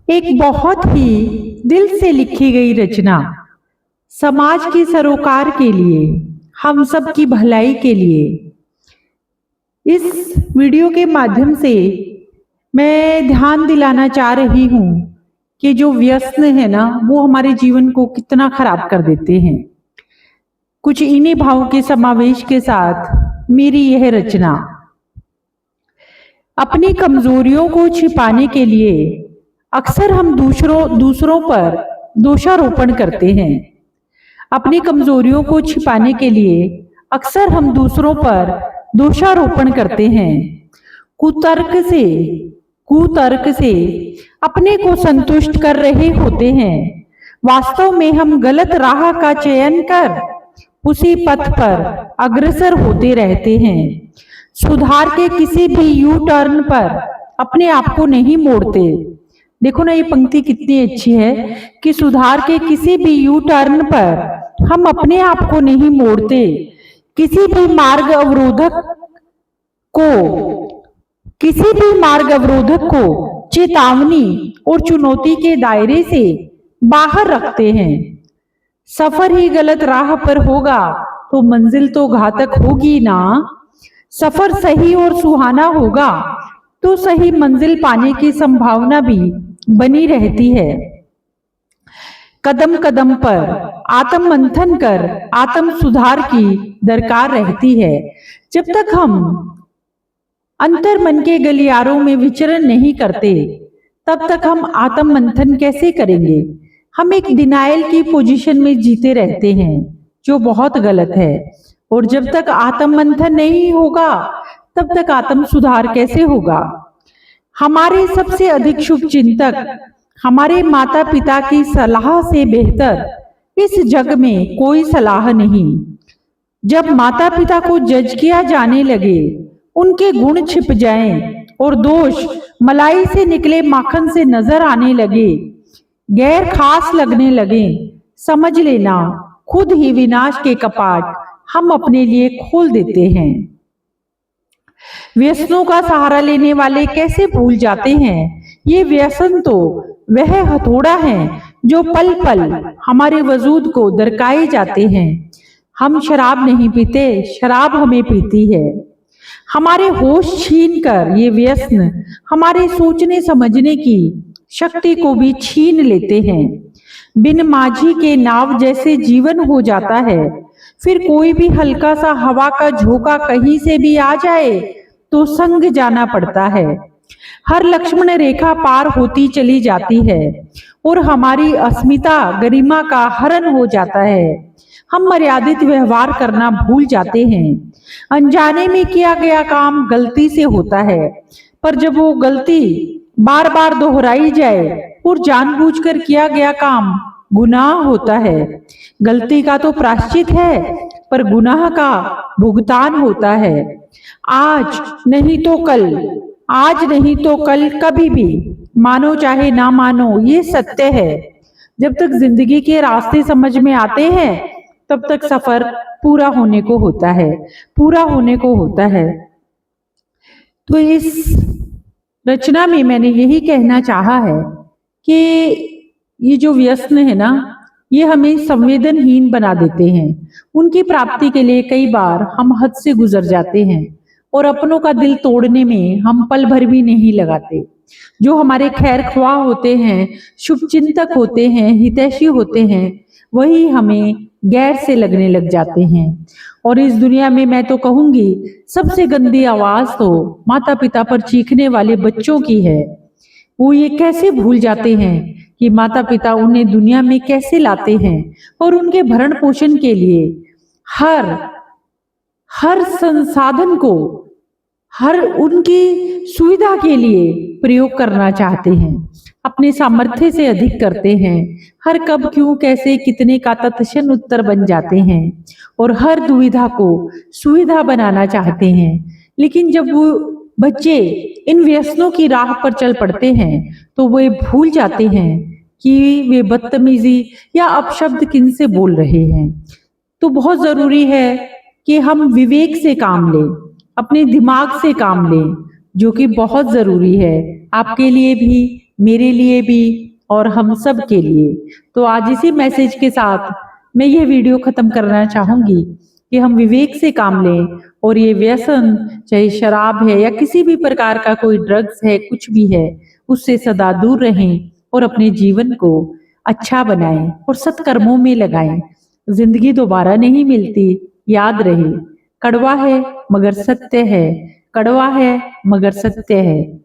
एक बहुत ही दिल से लिखी गई रचना, समाज के सरोकार के लिए, हम सब की भलाई के लिए। इस वीडियो के माध्यम से मैं ध्यान दिलाना चाह रही हूँ कि जो व्यसन है ना, वो हमारे जीवन को कितना खराब कर देते हैं। कुछ इन्हीं भावों के समावेश के साथ मेरी यह रचना। अपनी कमजोरियों को छिपाने के लिए अक्सर हम दूसरों पर दोषारोपण करते हैं। अपनी कमजोरियों को छिपाने के लिए अक्सर हम दूसरों पर दोषारोपण करते हैं। कुतर्क से अपने को संतुष्ट कर रहे होते हैं। वास्तव में हम गलत राह का चयन कर उसी पथ पर अग्रसर होते रहते हैं। सुधार के किसी भी यू टर्न पर अपने आप को नहीं मोड़ते। देखो ना, ये पंक्ति कितनी अच्छी है कि सुधार के किसी भी यू टर्न पर हम अपने आप को नहीं मोड़ते। किसी भी मार्ग अवरोधक को चेतावनी और चुनौती के दायरे से बाहर रखते हैं। सफर ही गलत राह पर होगा तो मंजिल तो घातक होगी ना। सफर सही और सुहाना होगा तो सही मंजिल पाने की संभावना भी बनी रहती है। कदम कदम पर आत्म मंथन कर आत्म सुधार की दरकार रहती है। जब तक हम अंतर मन के गलियारों में विचरण नहीं करते, तब तक हम आत्म मंथन कैसे करेंगे। हम एक डिनायल की पोजीशन में जीते रहते हैं, जो बहुत गलत है। और जब तक आत्म मंथन नहीं होगा, तब तक आत्म सुधार कैसे होगा। हमारे सबसे अधिक शुभ चिंतक, हमारे माता पिता की सलाह से बेहतर इस जग में कोई सलाह नहीं। जब माता पिता को जज किया जाने लगे, उनके गुण छिप जाएं और दोष मलाई से निकले माखन से नजर आने लगे, गैर खास लगने लगे, समझ लेना खुद ही विनाश के कपाट हम अपने लिए खोल देते हैं। व्यसनों का सहारा लेने वाले कैसे भूल जाते हैं, ये व्यसन तो वह हथौड़ा है जो पल पल हमारे वजूद को दरकाए जाते हैं। हम शराब नहीं पीते, शराब हमें पीती है। हमारे होश छीन कर ये व्यसन हमारे सोचने समझने की शक्ति को भी छीन लेते हैं। बिन माझी के नाव जैसे जीवन हो जाता है। फिर कोई भी हल्का सा हवा का झोंका कहीं से भी आ जाए तो संग जाना पड़ता है। हर लक्ष्मण रेखा पार होती चली जाती है और हमारी अस्मिता गरिमा का हरण हो जाता है। हम मर्यादित व्यवहार करना भूल जाते हैं। अनजाने में किया गया काम गलती से होता है, पर जब वो गलती बार बार दोहराई जाए और जानबूझकर किया गया काम गुनाह होता है। गलती का तो प्रायश्चित है, पर गुनाह का भुगतान होता है। आज नहीं तो कल कभी भी, मानो चाहे ना मानो, ये सत्य है। जब तक जिंदगी के रास्ते समझ में आते हैं, तब तक सफर पूरा होने को होता है। तो इस रचना में मैंने यही कहना चाहा है कि ये जो व्यसन है ना, ये हमें संवेदनहीन बना देते हैं। उनकी प्राप्ति के लिए कई बार हम हद से गुजर जाते हैं और अपनों का दिल तोड़ने में हम पल भर भी नहीं लगाते। जो हमारे खैर ख्वाह होते हैं, शुभचिंतक होते हैं, हितैषी होते हैं, वही हमें गैर से लगने लग जाते हैं। और इस दुनिया में मैं तो कहूंगी, सबसे गंदी आवाज तो माता पिता पर चीखने वाले बच्चों की है। वो ये कैसे भूल जाते हैं कि माता पिता उन्हें दुनिया में कैसे लाते हैं और उनके भरण पोषण के लिए हर संसाधन को, हर उनकी सुविधा के लिए प्रयोग करना चाहते हैं। अपने सामर्थ्य से अधिक करते हैं। हर कब क्यों कैसे कितने का तत्क्षण उत्तर बन जाते हैं और हर दुविधा को सुविधा बनाना चाहते हैं। लेकिन जब वो बच्चे इन व्यसनों की राह पर चल पड़ते हैं, तो वे भूल जाते हैं कि वे बदतमीजी या अपशब्द किन से बोल रहे हैं। तो बहुत जरूरी है कि हम विवेक से काम लें, अपने दिमाग से काम लें, जो कि बहुत जरूरी है आपके लिए भी, मेरे लिए भी और हम सब के लिए। तो आज इसी मैसेज के साथ मैं ये वीडियो खत्म करना चाहूंगी कि हम विवेक से काम लें और ये व्यसन, चाहे शराब है या किसी भी प्रकार का कोई ड्रग्स है, कुछ भी है, उससे सदा दूर रहें और अपने जीवन को अच्छा बनाएं और सत्कर्मों में लगाएं। जिंदगी दोबारा नहीं मिलती, याद रहे। कड़वा है मगर सत्य है, कड़वा है मगर सत्य है।